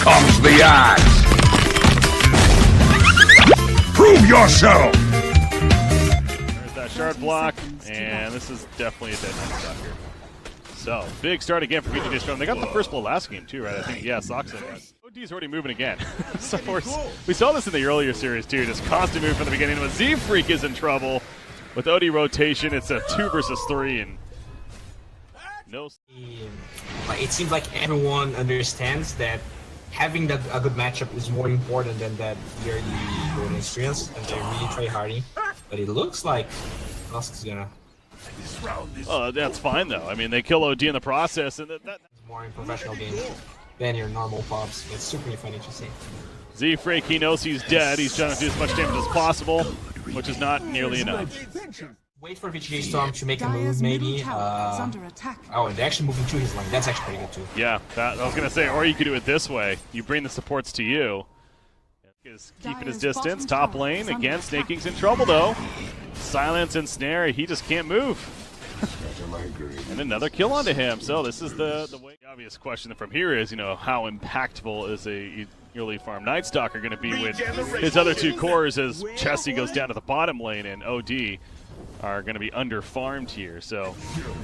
comes the axe! Prove yourself! There's that shard block, and this is definitely a dead Night Stalker. So, big start again for VGJ Storm. They got the first blow last game too, right? I think, yeah, Soxa. OD's already moving again. So we saw this in the earlier series too, just constant move from the beginning. But Z-Freak is in trouble. With OD rotation, it's a 2 versus 3, and no. It seems like everyone understands that having a good matchup is more important than that yearly golden experience, and they're really try harding. But it looks like Nosk is gonna. Oh, that's fine though. I mean, they kill OD in the process, and that's more in professional games than your normal pops. It's super funny to see. Z-Freak, he knows he's dead. He's trying to do as much damage as possible, which is not nearly enough. Wait for VGJ Storm to make a move, maybe. Oh, and they're actually moving to his lane. That's actually pretty good too. Yeah, I was gonna say, or you could do it this way. You bring the supports to you. Is keeping his distance. Top lane again. Snaking's in trouble though. Silence and snare. He just can't move. And another kill onto him. So this is the way. The obvious question from here is, you know, how impactful is a early farm Night Stalker going to be with his other two cores as Chessie goes down to the bottom lane and OD are going to be under farmed here. So,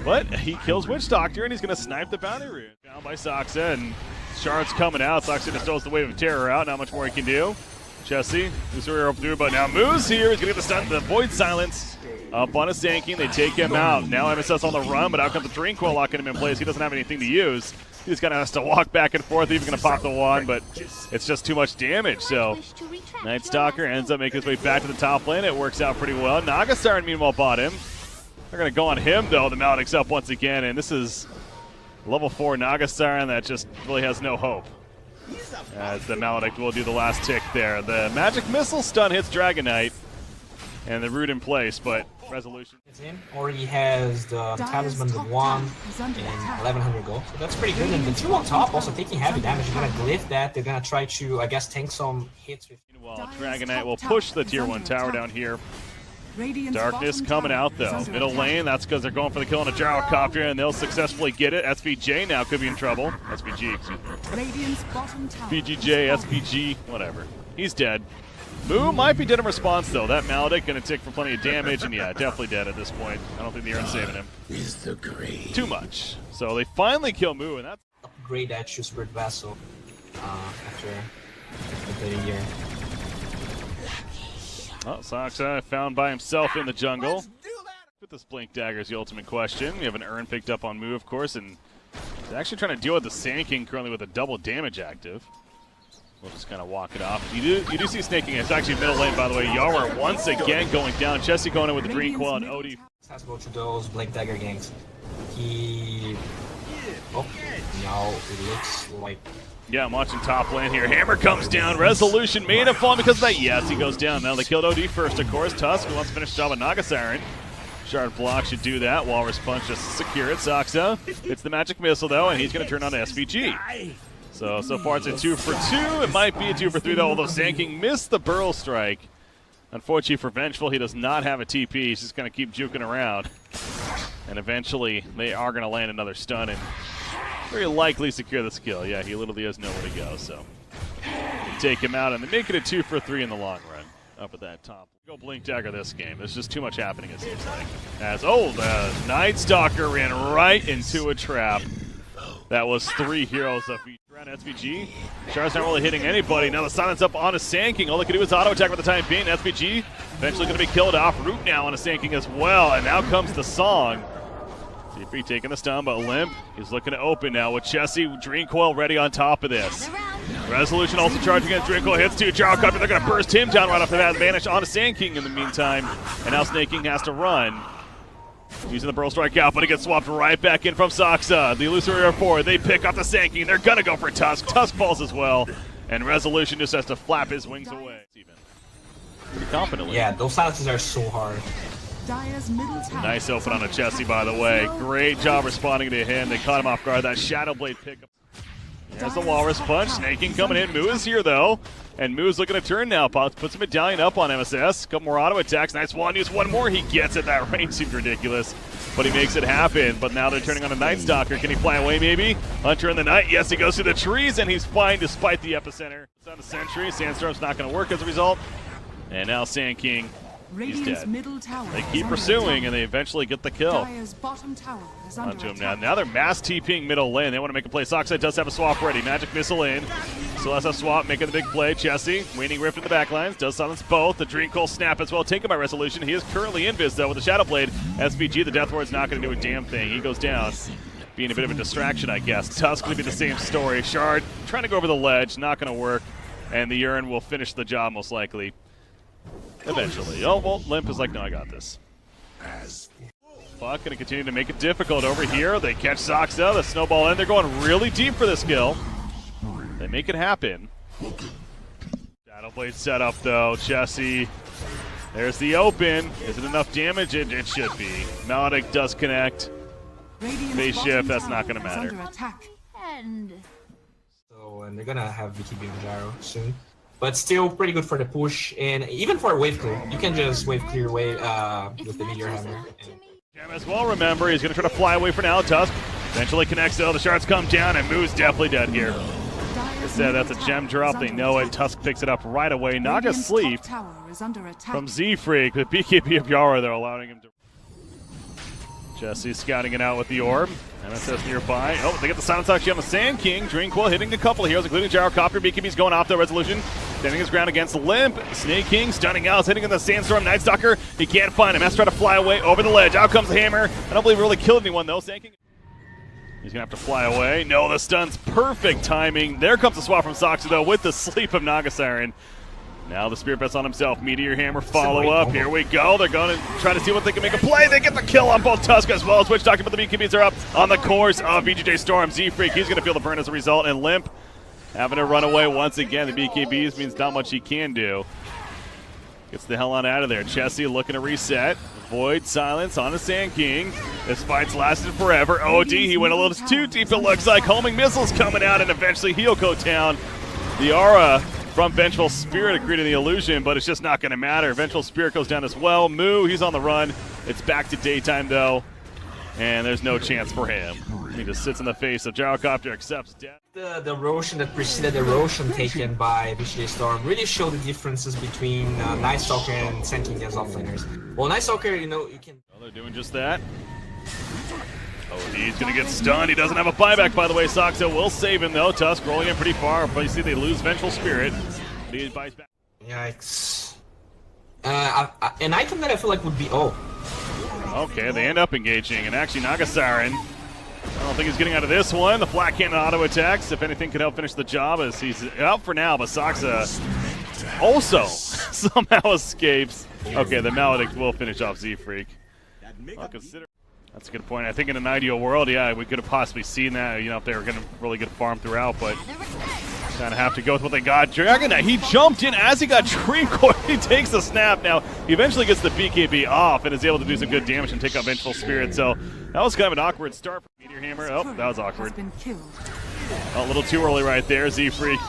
but he kills Witch Doctor and he's going to snipe the bounty rune. Down by Soxa, and Shard's coming out. Soxa just throws the Wave of Terror out. Not much more he can do. Chessie, Usuri up through, but now moves here. He's going to get the stun, the Void Silence up on a Sanking. They take him out. Now MSS on the run, but out comes the Dreamcoil locking him in place. He doesn't have anything to use. He just kind of has to walk back and forth. He's going to pop the wand, but it's just too much damage. So Night Stalker ends up making his way back to the top lane. It works out pretty well. Naga Siren, meanwhile, bought him. They're going to go on him, though. The Maledict's up once again, and this is level 4 Naga Siren that just really has no hope. As the Maledict will do the last tick there. The Magic Missile stun hits Dragon Knight, and the root in place, but resolution. It's in. Already has the Talisman with 1 and 1100 gold, so that's pretty good. And the 2 on top also taking heavy damage. They're gonna glyph that. They're gonna try to, I guess, tank some hits with. Meanwhile, Dragon Knight will push the tier 1 tower down here. Darkness coming out though. Middle lane, that's because they're going for the kill on a gyrocopter, and they'll successfully get it. SVJ now could be in trouble. SVG, excuse me. VGJ, SVG, whatever. He's dead. Moo might be dead in response though. That Maledict gonna tick for plenty of damage, and yeah, definitely dead at this point. I don't think the Aaron's saving him. Too much. So they finally kill Moo, and that's upgrade that Spirit Vessel after the year. Oh, Soxa found by himself in the jungle. With this Blink Dagger is the ultimate question. We have an Urn picked up on Moo, of course, and he's actually trying to deal with the Sand King currently with a double damage active. We'll just kind of walk it off. You do see Snaking. It's actually middle lane, by the way. Yarwar once again going down. Chessie going in with the Dreamcoil and OD. Has to go to those Blink Dagger ganks. Oh, now it looks like. Yeah, I'm watching top lane here. Hammer comes down. Resolution made him fall because of that. Yes, he goes down. Now they killed OD first, of course. Tusk wants to finish the job with Naga Siren. Shard block should do that. Walrus Punch just to secure it. Soxa hits the Magic Missile, though, and he's going to turn on to SVG. So far it's a 2 for 2. It might be a 2 for 3, though, although Sand King missed the Burl Strike. Unfortunately for Vengeful, he does not have a TP. He's just going to keep juking around. And eventually, they are going to land another stun and very likely secure this kill. Yeah, he literally has nowhere to go, so take him out, and they make it a 2 for 3 in the long run up at that top. Go Blink Dagger this game. There's just too much happening, it seems like. As, the Night Stalker ran right into a trap. That was 3 heroes of around SVG. Shard's not really hitting anybody. Now the silence up on a Sand King. All they can do is auto attack for the time being. SVG eventually going to be killed off root now on a Sand King as well, and now comes the song. CP taking the stun, but Limp is looking to open now with Chessie. Dreamcoil ready on top of this. Resolution also charging against Dreamcoil. Hits to Gyrocopter. They're going to burst him down right off the bat. Vanish on a Sand King in the meantime. And now Snake King has to run. Using the Burl Strike out, but it gets swapped right back in from Soxa. The Illusory are forward. They pick off the Sand King. They're going to go for Tusk. Tusk falls as well. And Resolution just has to flap his wings away. Pretty confidently. Yeah, those silences are so hard. Nice open on a Chessie, by the way. Great job responding to him. They caught him off guard. That Shadow Blade pickup. There's the Walrus Punch. Snake King coming in. Moo is here, though. And Moo's looking to turn now. Puts a medallion up on MSS. Couple more auto attacks. Nice one. Use one more. He gets it. That range seems ridiculous, but he makes it happen. But now they're turning on a Night Stalker. Can he fly away maybe? Hunter in the night. Yes, he goes through the trees, and he's fine despite the epicenter. It's on the Sentry. Sandstorm's not going to work as a result. And now Sand King, he's dead. They keep pursuing, and they eventually get the kill. Onto him now. Now they're mass TPing middle lane. They want to make a play. Sockside does have a swap ready. Magic Missile in. Still has a swap, making the big play. Chessie, Waning Rift in the backlines. Does silence both. The Dream Coil snap as well. Taken by Resolution. He is currently invis, though, with the Shadow Blade. SVG, the Death Ward's not going to do a damn thing. He goes down. Being a bit of a distraction, I guess. Tusk going to be the same story. Shard trying to go over the ledge. Not going to work. And the Urine will finish the job, most likely. Eventually. Oh, well, Limp is like, no, I got this. Fuck, gonna continue to make it difficult over here. They catch Soxa, the snowball in. They're going really deep for this kill. They make it happen. Shadowblade setup, though. Chessie. There's the open. Is it enough damage? It should be. Melodic does connect. Phase shift, that's not gonna matter. So, and they're gonna have VGJ and Gyro soon. But still pretty good for the push, and even for a wave clear. You can just wave clear away with the Meteor Hammer. Jam as well, remember, he's going to try to fly away for now. Tusk eventually connects, though. The shards come down, and Moo's definitely dead here. Like I said, that's a gem drop. They know it. Tusk picks it up right away. Naga sleep from Z-Freak. The BKB of Yara, they're allowing him to. Chessie's scouting it out with the orb. MSS nearby. Oh, they get the silence actually on the Sand King. Dreamcoil hitting a couple of heroes, including Gyrocopter. BKB's going off the Resolution. Standing his ground against Limp. Snake King stunning out, hitting in the Sandstorm. Night Stalker, he can't find him. Has to try to fly away over the ledge. Out comes the Hammer. I don't believe he really killed anyone, though. Sand King. He's going to have to fly away. No, the stun's perfect timing. There comes the swap from Soxa, though, with the sleep of Naga Siren. Now the Spirit Vest on himself. Meteor Hammer follow up. Here we go. They're going to try to see what they can make a play. They get the kill on both Tusk as well as Witch Doctor, but the BKBs are up on the course of VGJ Storm. Z-Freak, he's going to feel the burn as a result, and Limp having to run away once again. The BKBs means not much he can do. Gets the hell on out of there. Chessie looking to reset. Void silence on the Sand King. This fight's lasted forever. OD, he went a little too deep, it looks like. Homing missiles coming out, and eventually he'll go down. The aura from Vengeful Spirit agreed to the illusion, but it's just not going to matter. Vengeful Spirit goes down as well. Moo, he's on the run. It's back to daytime, though, and there's no chance for him. He just sits in the face of Gyrocopter, accepts death. The erosion that preceded the erosion taken by VGJ Storm really showed the differences between Night Stalker and Sand King as offlaners. Well, Night Stalker, you know, you can... Well, they're doing just that. Oh, he's going to get stunned. He doesn't have a buyback, by the way. Soxa will save him, though. Tusk rolling in pretty far. But you see they lose Vengeful Spirit. But he buys back. Yikes. An item that I feel like would be... Oh. Okay, they end up engaging. And actually, Naga Siren, I don't think he's getting out of this one. The Flat Cannon auto attacks, if anything, could help finish the job as he's out for now. But Soxa also somehow escapes. Okay, the Maledict will finish off Z-Freak. I'll consider... That's a good point. I think in an ideal world, yeah, we could have possibly seen that, you know, if they were going to really get farm throughout, but kind of have to go with what they got. Dragon Knight, he jumped in as he got Dream Coil. He takes the snap. Now, he eventually gets the BKB off and is able to do some good damage and take out Vengeful Spirit, so that was kind of an awkward start for Meteor Hammer. Oh, that was awkward. A little too early right there. Z-Freak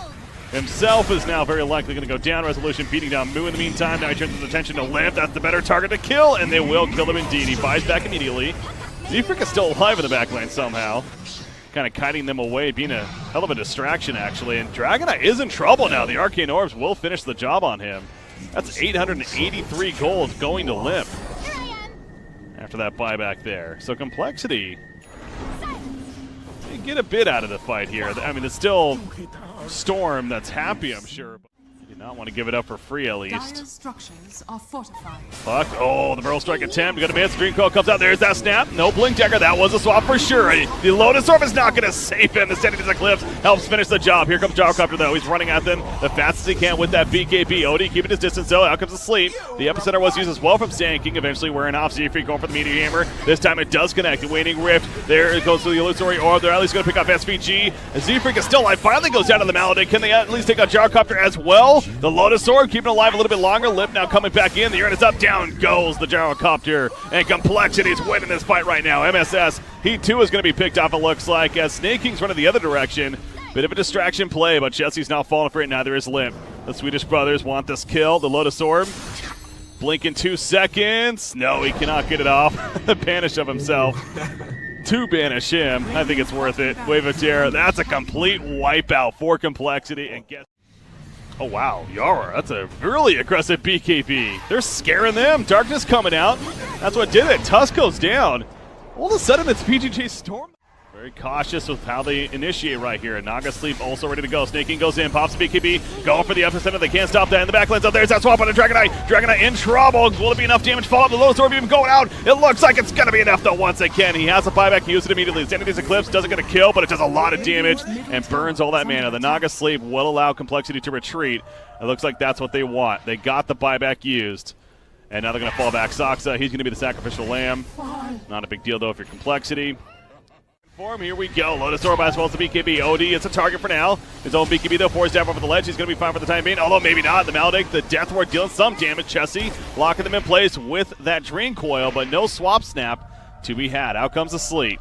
himself is now very likely going to go down. Resolution beating down Moo in the meantime. Now he turns his attention to Limp. That's the better target to kill, and they will kill him indeed. He buys back immediately. Z-Freak is still alive in the backline somehow. Kind of kiting them away, being a hell of a distraction, actually. And Dragon Knight is in trouble now. The Arcane Orbs will finish the job on him. That's 883 gold going to Limp after that buyback there. So compLexity, they get a bit out of the fight here. I mean, it's still Storm that's happy, I'm sure. But you do not want to give it up for free, at least. Structures are fortified. Fuck. Oh, the barrel strike attempt. Got a miss. Dream Coil comes out. There's that snap. No Blink Dagger. That was a swap for sure. The Lotus Orb is not going to save him. The Standing Eclipse helps finish the job. Here comes Gyrocopter, though. He's running at them the fastest he can with that BKB. OD keeping his distance, though. Out comes the sleep. The epicenter was used as well from Sand King, eventually wearing off. Z-Freak going for the Meteor Hammer. This time it does connect. The Waning Rift. There it goes to the Illusory Orb. They're at least going to pick up SVG. Z-Freak is still alive. Finally goes down to the Maledict. Can they at least take out Gyrocopter as well? The Lotus Orb keeping alive a little bit longer. Lip now coming back in. The urn is up. Down goes the Gyrocopter. And compLexity's winning this fight right now. MSS, he too is going to be picked off, it looks like, as Snake King's running the other direction. Bit of a distraction play, but Chessie's not falling for it. Neither is Limp. The Swedish brothers want this kill. The Lotus Orb. Blink in 2 seconds. No, he cannot get it off. Banish of himself. To banish him. I think it's worth it. Wave of Terror. That's a complete wipeout for compLexity. And get. Oh, wow. Yara, that's a really aggressive BKB. They're scaring them. Darkness coming out. That's what did it. Tusk goes down. All of a sudden, it's VGJ Storm. Very cautious with how they initiate right here. Naga Sleep also ready to go. Snaking goes in, pops BKB, going for the epicenter. They can't stop that in the back lines. Oh, there's that swap on the Dragonite. Dragonite in trouble. Will it be enough damage? Follow up the Lotus Orb even going out. It looks like it's going to be enough though once again. He has a buyback, use it immediately. Sanity's Eclipse doesn't get a kill, but it does a lot of damage and burns all that mana. The Naga Sleep will allow compLexity to retreat. It looks like that's what they want. They got the buyback used. And now they're going to fall back. Saksa, he's going to be the sacrificial lamb. Not a big deal though if you're compLexity. For him, here we go. Lotus Orb as well as the BKB. OD is a target for now. His own BKB though, forced down over the ledge. He's going to be fine for the time being, although maybe not. The Maledict, the Death Ward dealing some damage. Chessie locking them in place with that Drain Coil, but no swap snap to be had. Out comes the Sleep.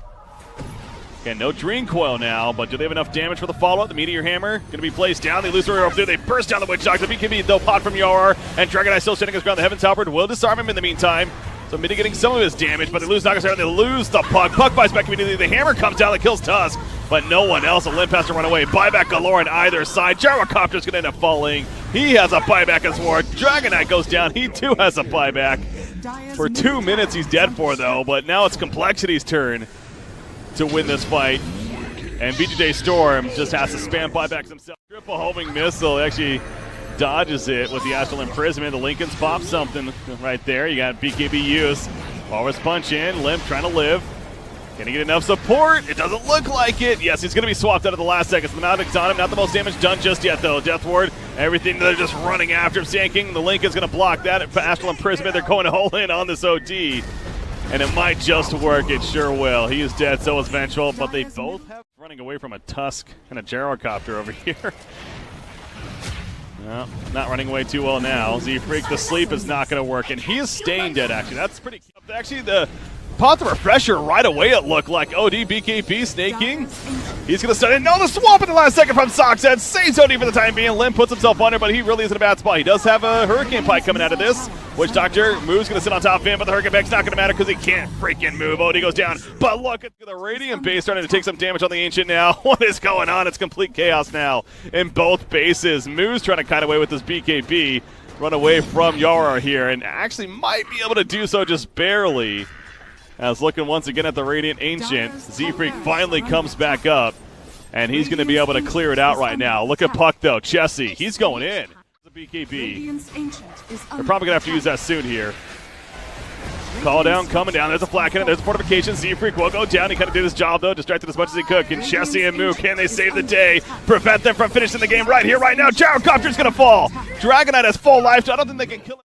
Again, no Drain Coil now, but do they have enough damage for the follow-up? The Meteor Hammer going to be placed down. They lose the Orb through. They burst down the Witch Doctor. The BKB though, pot from Yar, and Dragonite still standing his ground. The Heaven's Halberd will disarm him in the meantime. So mitigating some of his damage, but they lose Nagasara, they lose the Puck. Puck buys back immediately. The Hammer comes down that kills Tusk, but no one else. A limp has to run away. Buyback galore on either side. Gyrocopter's going to end up falling. He has a buyback as well. Dragonite goes down. He too has a buyback. For 2 minutes he's dead for though, but now it's compLexity's turn to win this fight. And VGJ Storm just has to spam buybacks himself. Triple homing missile actually dodges it with the Astral Imprisonment. The Lincolns pop something right there. You got BKB use. Walrus punch in. Limp trying to live. Can he get enough support? It doesn't look like it. Yes, he's going to be swapped out at the last seconds. The Maledict's on him. Not the most damage done just yet, though. Death Ward, everything, they're just running after him. Sand King, the Lincoln's going to block that. Astral Imprisonment, they're going all in on this OD. And it might just work. It sure will. He is dead, so is Vengeful. But they both have running away from a Tusk and a Gyrocopter over here. No, not running away too well now. Z-Freak, the Sleep is not going to work, and he is staying dead, actually. That's pretty... Actually, the pot the Refresher right away, it looked like. OD, BKB, Snaking. He's going to start it. No, the swap in the last second from Soxhead. Saves OD for the time being. Lim puts himself under, but he really is in a bad spot. He does have a Hurricane Pike coming out of this. Witch Doctor moves, going to sit on top of him, but the Hurricane Pike's not going to matter because he can't freaking move. OD goes down, but look at the Radiant base starting to take some damage on the Ancient now. What is going on? It's complete chaos now in both bases. Moo's trying to kite away with this BKB, run away from Yara here, and actually might be able to do so just barely. As looking once again at the Radiant Ancient, Z-Freak finally comes back up, and he's going to be able to clear it out right now. Look at Puck though, Chessie, he's going in. The BKB. They're probably going to have to use that soon here. Call down, coming down. There's a flat cannon. There's a fortification. Z-Freak will go down. He kind of did his job, though. Distracted as much as he could. Can Chessie and Moo, can they save the day? Prevent them from finishing the game right here, right now. Gyrocopter's going to fall. Dragonite has full life. I don't think they can kill him.